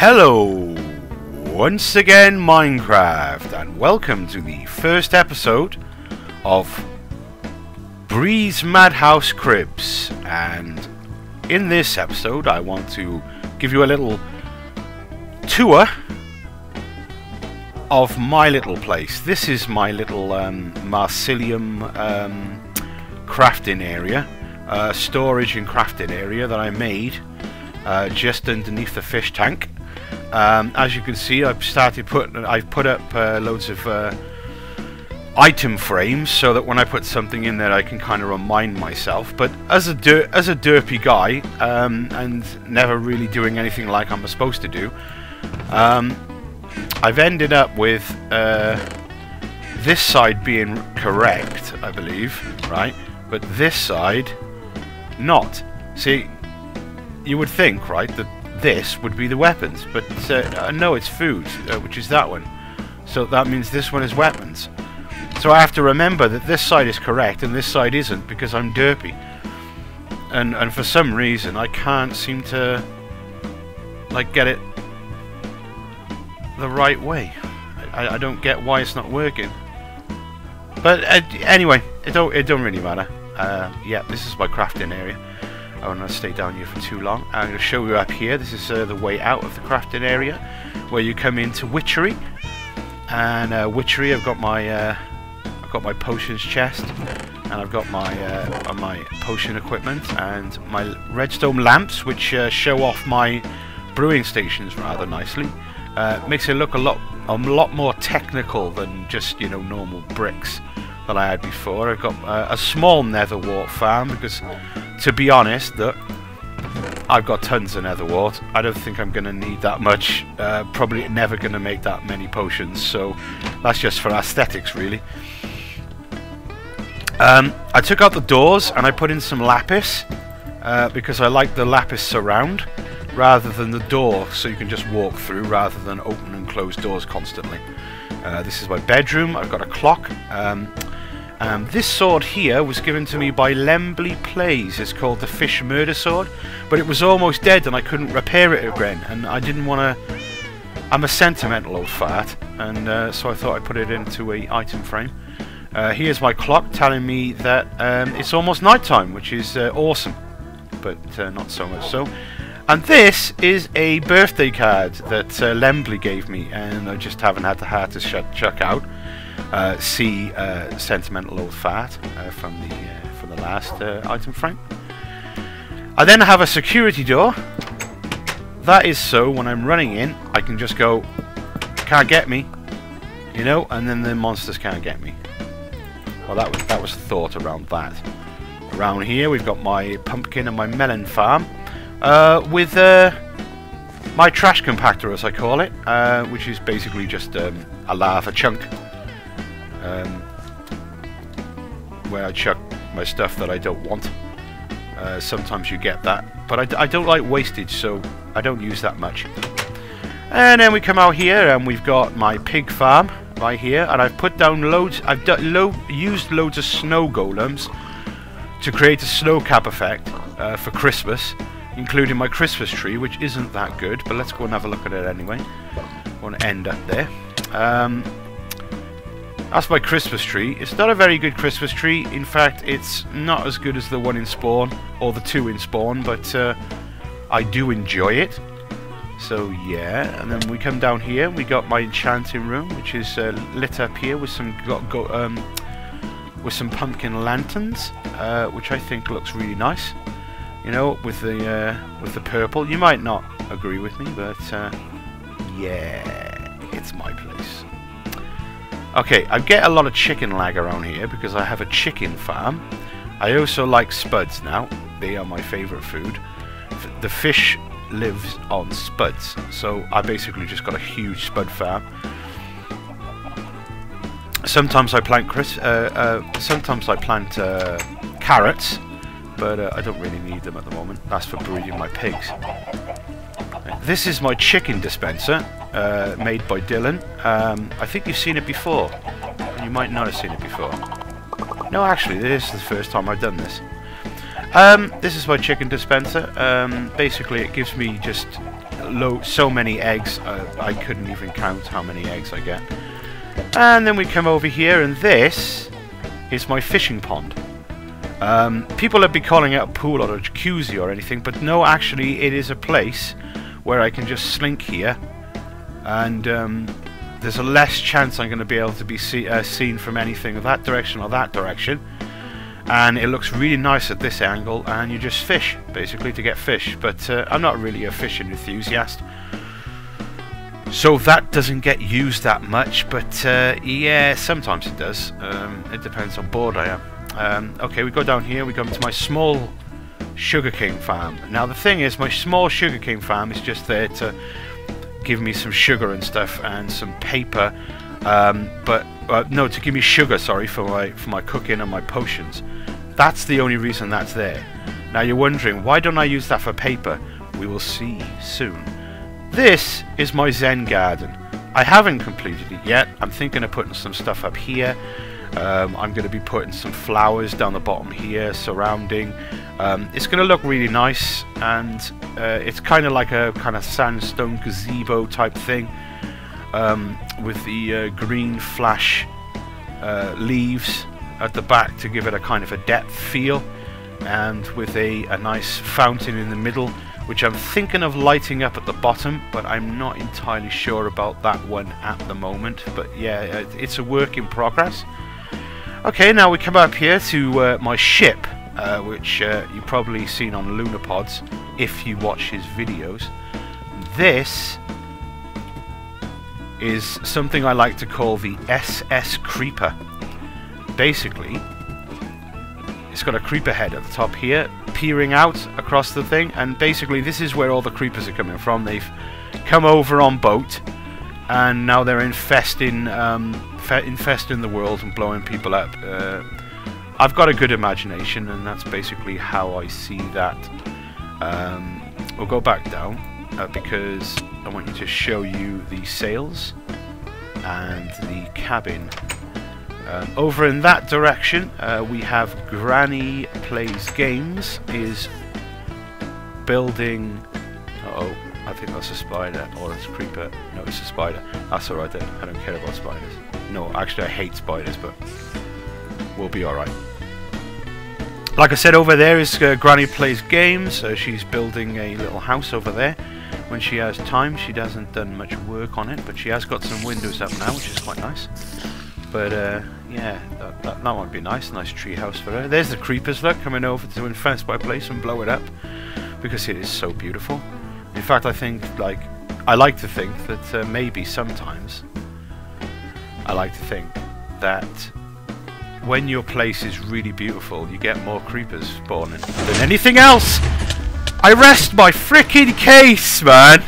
Hello, once again Minecraft, and welcome to the first episode of Bree's Madhouse Cribs. And in this episode I want to give you a little tour of my little place. This is my little Marcilium crafting area, storage and crafting area that I made just underneath the fish tank. As you can see, I've put up loads of item frames so that when I put something in there I can kind of remind myself. But as a derpy guy and never really doing anything like I'm supposed to do, I've ended up with this side being correct, I believe, right? But this side not. See, you would think, right, that this would be the weapons, but no, it's food, which is that one. So that means this one is weapons. So I have to remember that this side is correct and this side isn't, because I'm derpy. And for some reason I can't seem to like get it the right way. I don't get why it's not working. But anyway, it don't really matter. Yeah, this is my crafting area. I don't want to stay down here for too long. I'm going to show you up here. This is the way out of the crafting area, where you come into witchery. And witchery, I've got my potions chest, and I've got my potion equipment and my redstone lamps, which show off my brewing stations rather nicely. Makes it look a lot more technical than just, you know, normal bricks that I had before. I've got a small nether wart farm because, to be honest, I've got tons of nether wart. I don't think I'm going to need that much. Probably never going to make that many potions, so that's just for aesthetics, really. I took out the doors and I put in some lapis because I like the lapis surround rather than the door, so you can just walk through rather than open and close doors constantly. This is my bedroom. I've got a clock. This sword here was given to me by Lembley Plays. It's called the Fish Murder Sword, but it was almost dead and I couldn't repair it again, and I didn't want to. I'm a sentimental old fart, and so I thought I'd put it into a item frame. Here's my clock telling me that it's almost night time, which is awesome, but not so much so. And this is a birthday card that Lembley gave me, and I just haven't had the heart to chuck out. See sentimental old fart from the last item frame. I then have a security door. That is so when I'm running in, I can just go, can't get me, you know, and then the monsters can't get me. Well, that was thought around that. Around here we've got my pumpkin and my melon farm with my trash compactor, as I call it, which is basically just a lava chunk. Where I chuck my stuff that I don't want. Sometimes you get that, but I don't like wastage, so I don't use that much. And then we come out here and we've got my pig farm right here, and I've put down loads. I've used loads of snow golems to create a snow cap effect for Christmas, including my Christmas tree, which isn't that good, but let's go and have a look at it anyway. I want to end up there. That's my Christmas tree. It's not a very good Christmas tree. In fact, it's not as good as the one in Spawn, or the two in Spawn, but I do enjoy it. So yeah, and then we come down here, we got my enchanting room, which is lit up here with some pumpkin lanterns, which I think looks really nice. You know, with the purple. You might not agree with me, but yeah, it's my place. Okay, I get a lot of chicken lag around here because I have a chicken farm. I also like spuds now. They are my favourite food. The fish lives on spuds, so I basically just got a huge spud farm. Sometimes I plant carrots, but I don't really need them at the moment. That's for breeding my pigs. This is my chicken dispenser, made by Dylan. I think you've seen it before. You might not have seen it before. No, actually, this is the first time I've done this. This is my chicken dispenser. Basically, it gives me just so many eggs. I couldn't even count how many eggs I get. And then we come over here, and this is my fishing pond. People have been calling it a pool or a jacuzzi or anything, but no, actually, it is a place where I can just slink here, and there's a less chance I'm going to be able to be seen from anything of that direction or that direction. And it looks really nice at this angle, and you just fish, basically, to get fish. But I'm not really a fishing enthusiast, so that doesn't get used that much. But yeah, sometimes it does. It depends how bored I am. Okay, we go down here, we go into my small sugarcane farm. Now the thing is, my small sugarcane farm is just there to give me some sugar and stuff, and some paper, no, to give me sugar, sorry, for my cooking and my potions. That's the only reason that's there. Now you're wondering, why don't I use that for paper? We will see soon. This is my Zen garden. I haven't completed it yet. I'm thinking of putting some stuff up here. I'm going to be putting some flowers down the bottom here, surrounding. It's going to look really nice, and it's kind of like a kind of sandstone gazebo type thing, with the green flash leaves at the back to give it a kind of a depth feel, and with a nice fountain in the middle, which I'm thinking of lighting up at the bottom, but I'm not entirely sure about that one at the moment. But yeah, it's a work in progress. Okay, now we come up here to my ship, which you've probably seen on Lunapods if you watch his videos. This is something I like to call the SS Creeper. Basically, it's got a creeper head at the top here, peering out across the thing, and basically this is where all the creepers are coming from. They've come over on boat, and now they're infesting the world and blowing people up. I've got a good imagination, and that's basically how I see that. We'll go back down because I want you to show you the sails and the cabin. Over in that direction, we have Granny Plays Games is building. Uh-oh, I think that's a spider, or it's a creeper. No, it's a spider. That's alright then. I don't care about spiders. No, actually I hate spiders, but we'll be alright. Like I said, over there is Granny Plays Games. She's building a little house over there. When she has time, she hasn't done much work on it, but she has got some windows up now, which is quite nice. But yeah, that might be nice. Nice tree house for her. There's the creepers, look, coming over to infest my place and blow it up, because it is so beautiful. In fact, I like to think that maybe sometimes I like to think that when your place is really beautiful, you get more creepers spawning than anything else. I rest my frickin' case, man.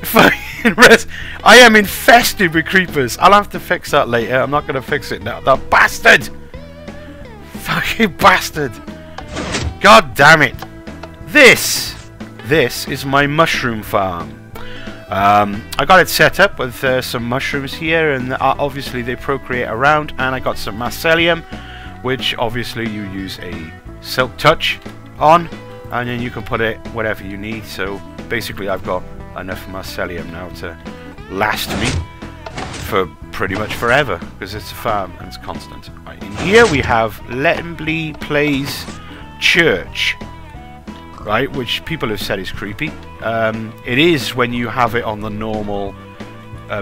Fucking rest. I am infested with creepers. I'll have to fix that later. I'm not going to fix it now. The bastard! Fucking bastard! God damn it! This is my mushroom farm. I got it set up with some mushrooms here, and obviously they procreate around, and I got some mycelium, which obviously you use a silk touch on, and then you can put it whatever you need. So basically I've got enough mycelium now to last me for pretty much forever, because it's a farm and it's constant. Right, in here we have Lembley Plays Church, right, which people have said is creepy. It is when you have it on the normal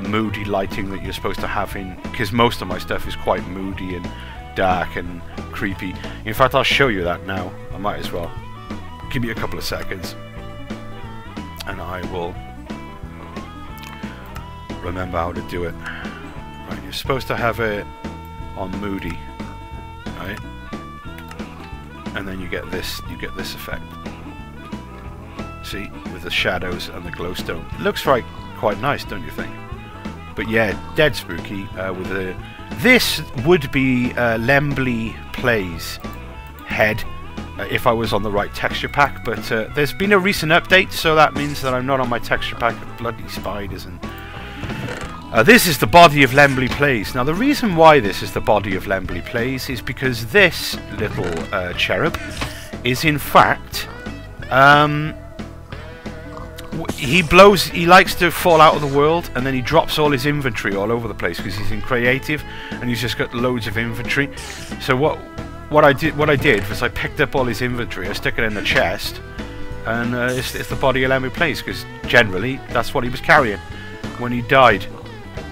moody lighting that you're supposed to have in, because most of my stuff is quite moody and dark and creepy. In fact, I'll show you that now. I might as well. Give me a couple of seconds and I will remember how to do it. Right, you're supposed to have it on moody, right? And then you get this effect. See, with the shadows and the glowstone. It looks quite nice, don't you think? But yeah, dead spooky. With a this would be Lembley Plays head if I was on the right texture pack. But there's been a recent update, so that means that I'm not on my texture pack of bloody spiders. And this is the body of Lembley Plays. Now the reason why this is the body of Lembley Plays is because this little cherub is in fact, he likes to fall out of the world, and then he drops all his inventory all over the place because he's in creative and he's just got loads of inventory. So what I did was I picked up all his inventory, I stuck it in the chest, and it's the body of Lemmy Place, because generally that's what he was carrying when he died,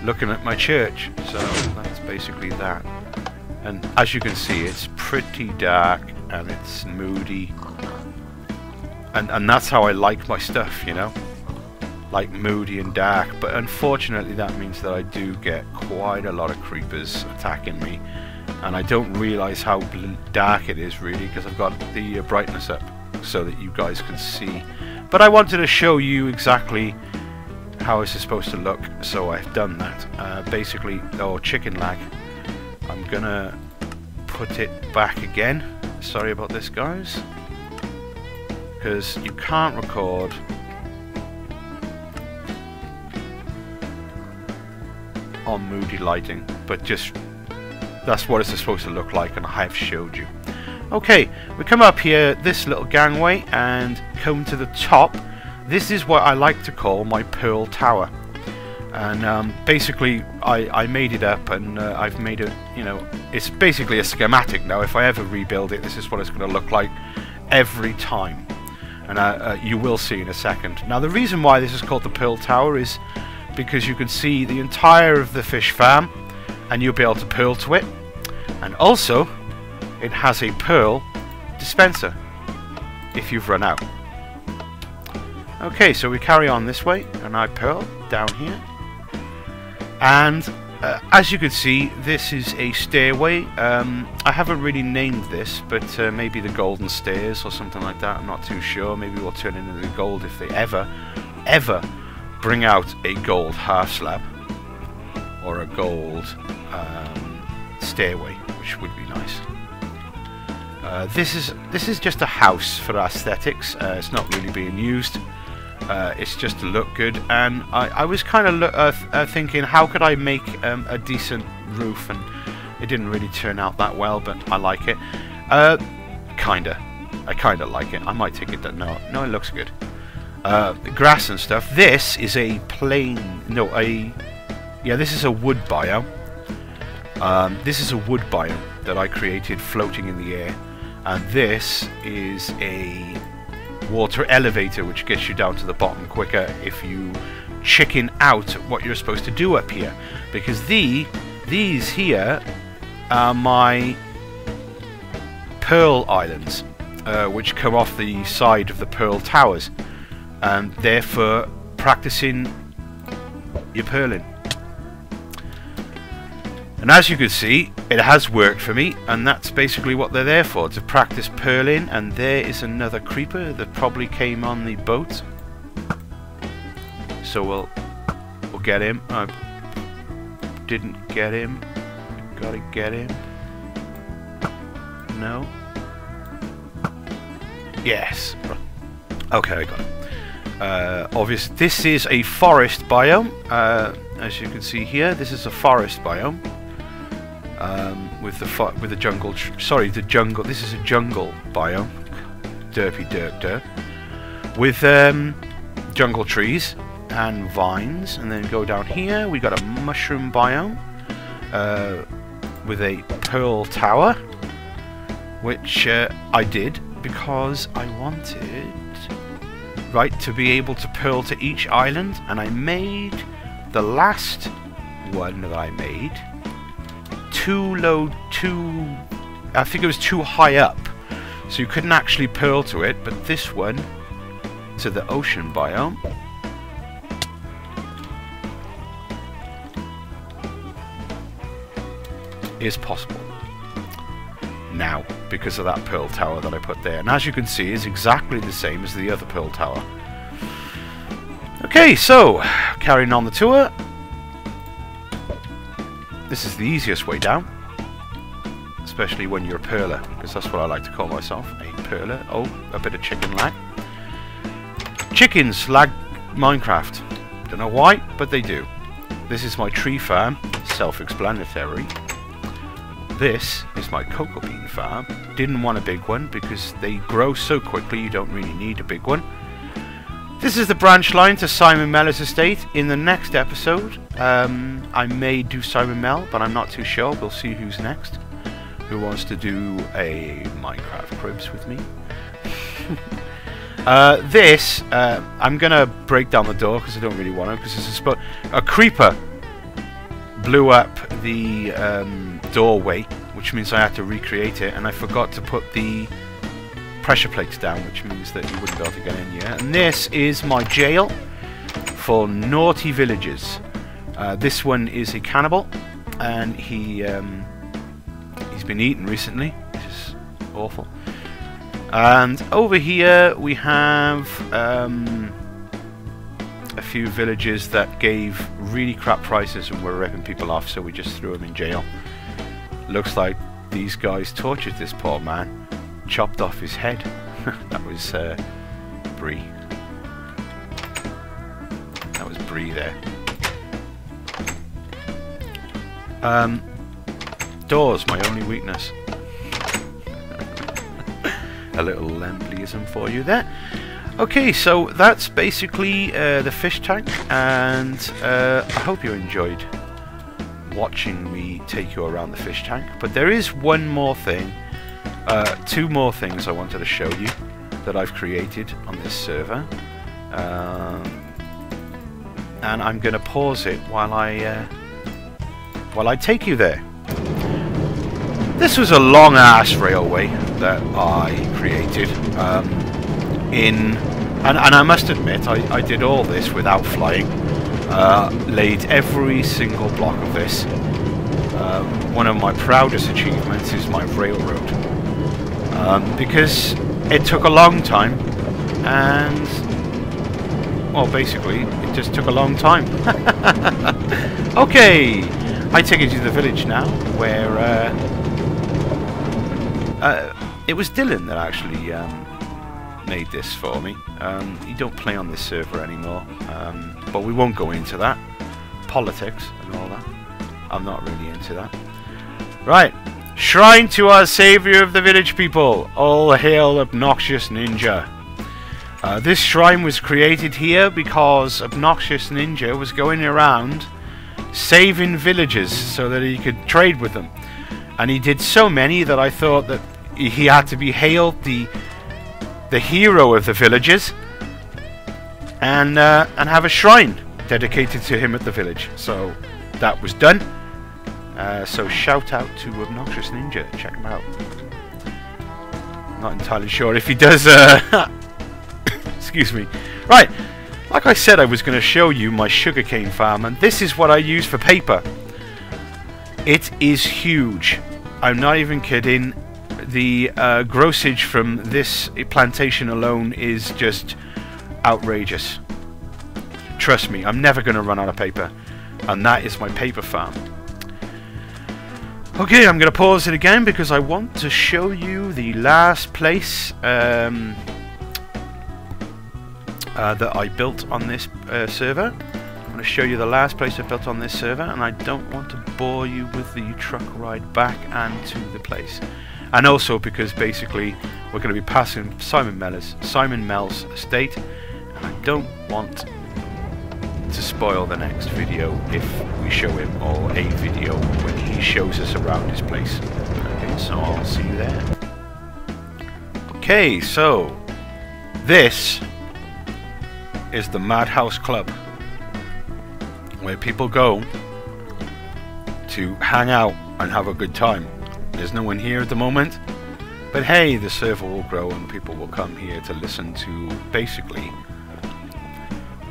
looking at my church. So that's basically that. And as you can see, it's pretty dark and it's moody, and that's how I like my stuff, you know, like moody and dark. But unfortunately that means that I do get quite a lot of creepers attacking me, and I don't realise how dark it is really, because I've got the brightness up so that you guys can see. But I wanted to show you exactly how it's supposed to look, so I've done that. Basically, chicken lag. I'm gonna put it back again. Sorry about this, guys, because you can't record on moody lighting, but just that's what it's supposed to look like, and I have showed you. Okay, we come up here this little gangway and come to the top. This is what I like to call my Pearl Tower, and basically I made it up, and I've made it, you know, it's basically a schematic now. If I ever rebuild it, this is what it's going to look like every time, and you will see in a second. Now the reason why this is called the Pearl Tower is because you can see the entire of the fish farm, and you'll be able to pearl to it, and also it has a pearl dispenser if you've run out. Okay, so we carry on this way, and I pearl down here, and as you can see, this is a stairway. I haven't really named this, but maybe the golden stairs or something like that. I'm not too sure. Maybe we'll turn it into the gold if they ever bring out a gold half slab or a gold stairway, which would be nice. This is just a house for aesthetics. It's not really being used. It's just to look good, and I was kind of thinking, how could I make a decent roof, and it didn't really turn out that well, but I like it. I kinda like it. I might take it that no, it looks good. Grass and stuff. This is a plain, this is a wood biome. This is a wood biome that I created floating in the air, and this is a water elevator which gets you down to the bottom quicker if you chicken out what you're supposed to do up here, because these here are my pearl islands, which come off the side of the pearl towers, and therefore practicing your pearling. And as you can see, it has worked for me, and that's basically what they're there for, to practice pearling. And there is another creeper that probably came on the boat, so we'll get him. I didn't get him. Gotta get him. No. Yes. Okay, I got him. Obviously, this is a forest biome. As you can see here, this is a forest biome. With the jungle. Sorry, the jungle. This is a jungle biome. Derpy derp. With jungle trees and vines, and then go down here. We got a mushroom biome with a pearl tower, which I did because I wanted to be able to pearl to each island, and I made the last one that I made I think it was too high up, so you couldn't actually pearl to it, but this one to the ocean biome is possible now because of that pearl tower that I put there, and as you can see is exactly the same as the other pearl tower. Okay, so carrying on the tour. This is the easiest way down, especially when you're a pearler, because that's what I like to call myself, a pearler. Oh, a bit of chicken lag. Chickens lag Minecraft. Don't know why, but they do. This is my tree farm, self-explanatory. This is my cocoa bean farm. Didn't want a big one because they grow so quickly you don't really need a big one. This is the branch line to Simon Mellor's estate. In the next episode, I may do Simon Mell, but I'm not too sure. We'll see who's next. Who wants to do a Minecraft Cribs with me? I'm gonna break down the door because I don't really want to, because this is a creeper blew up the doorway, which means I had to recreate it, and I forgot to put the pressure plates down, which means that you wouldn't be able to get in here. And this is my jail for naughty villagers. This one is a cannibal, and he's been eaten recently, which is awful. And over here we have a few villagers that gave really crap prices and were ripping people off, so we just threw them in jail. Looks like these guys tortured this poor man, chopped off his head. That was Brie. That was Brie there. Doors, my only weakness. A little Lembleism for you there. Okay, so that's basically the fish tank, and I hope you enjoyed watching me take you around the fish tank. But there is one more thing, two more things I wanted to show you that I've created on this server, and I'm going to pause it while I take you there. This was a long ass railway that I created. And I must admit, I did all this without flying. Laid every single block of this. One of my proudest achievements is my railroad. Because it took a long time, and well, basically it just took a long time. Okay, I take you to the village now, where it was Dylan that actually made this for me. You don't play on this server anymore, but we won't go into that. Politics and all that. I'm not really into that. Right. Shrine to our saviour of the village people. All hail Obnoxious Ninja. This shrine was created here because Obnoxious Ninja was going around saving villagers so that he could trade with them. And he did so many that I thought that he had to be hailed the hero of the villagers, and have a shrine dedicated to him at the village. So that was done. So shout out to Obnoxious Ninja. Check him out. Not entirely sure if he does. Excuse me. Right. Like I said, I was going to show you my sugarcane farm, and this is what I use for paper. It is huge. I'm not even kidding. The grossage from this plantation alone is just outrageous. Trust me, I'm never going to run out of paper. And that is my paper farm. Okay, I'm going to pause it again because I want to show you the last place that I built on this server. I'm going to show you the last place I built on this server, and I don't want to bore you with the truck ride back and to the place. And also because basically we're going to be passing Simon Mell's estate, and I don't want to spoil the next video if we show him, or a video when he shows us around his place. Okay, so I'll see you there. Okay, so this is the Madhouse Club, where people go to hang out and have a good time. There's no one here at the moment, but hey, the server will grow and people will come here to listen to basically.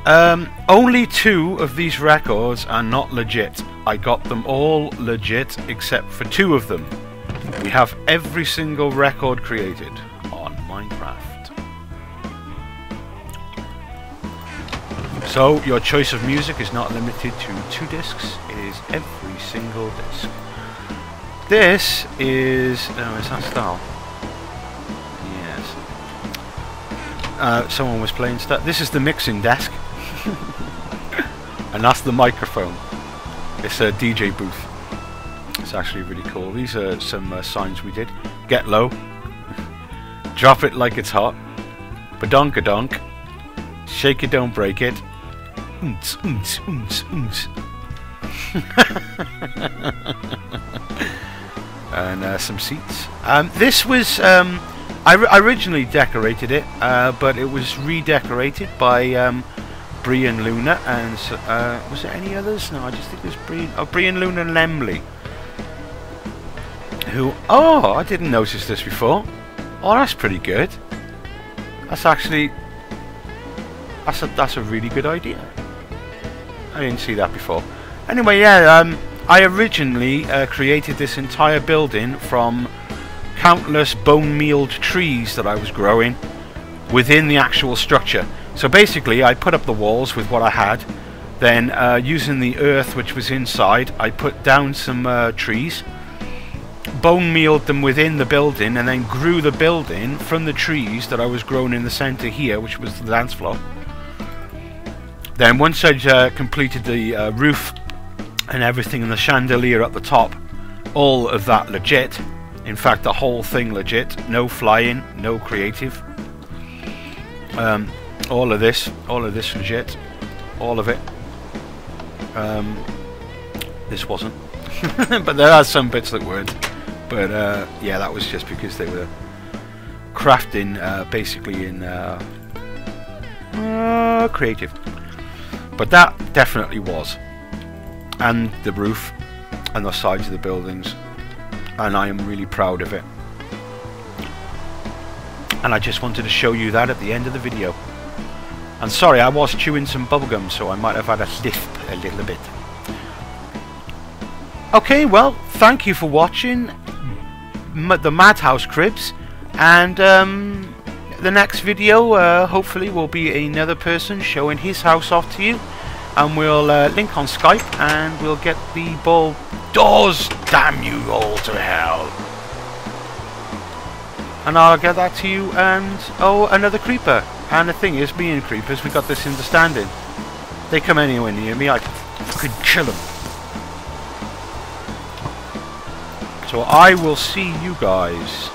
Only 2 of these records are not legit. I got them all legit except for 2 of them. We have every single record created on Minecraft. So your choice of music is not limited to 2 discs, it is every single disc. This is... oh, is that style? Yes. Someone was playing stuff. This is the mixing desk. And that's the microphone. It's a DJ booth. It's actually really cool. These are some signs we did. Get low. Drop it like it's hot. Badonka-donk. Shake it, don't break it. Oons, oons, oons, oons. And some seats. This was... I originally decorated it, but it was redecorated by Bree and Luna, and was there any others? No, I just think it was Bree and Luna Lemley. Who? Oh, I didn't notice this before. Oh, that's pretty good. That's actually that's a really good idea. I didn't see that before. Anyway, yeah, I originally created this entire building from countless bone-mealed trees that I was growing within the actual structure. So basically, I put up the walls with what I had. Then, using the earth which was inside, I put down some trees, bone-mealed them within the building, and then grew the building from the trees that I was growing in the centre here, which was the dance floor. Then, once I'd completed the roof and everything, and the chandelier at the top, all of that legit. In fact, the whole thing legit. No flying, no creative. All of this legit. All of it. This wasn't. But there are some bits that weren't. But yeah, that was just because they were crafting basically in creative. But that definitely was. And the roof and the sides of the buildings. And I am really proud of it. And I just wanted to show you that at the end of the video. And sorry, I was chewing some bubblegum, so I might have had a lisp a little bit. Okay, well, thank you for watching the Madhouse Cribs. And the next video, hopefully, will be another person showing his house off to you. And we'll link on Skype, and we'll get the ball doors, damn you all to hell. And I'll get that to you, and oh, another creeper. And the thing is, me and creepers, we got this understanding. They come anywhere near me, I could kill them. So I will see you guys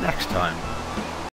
next time.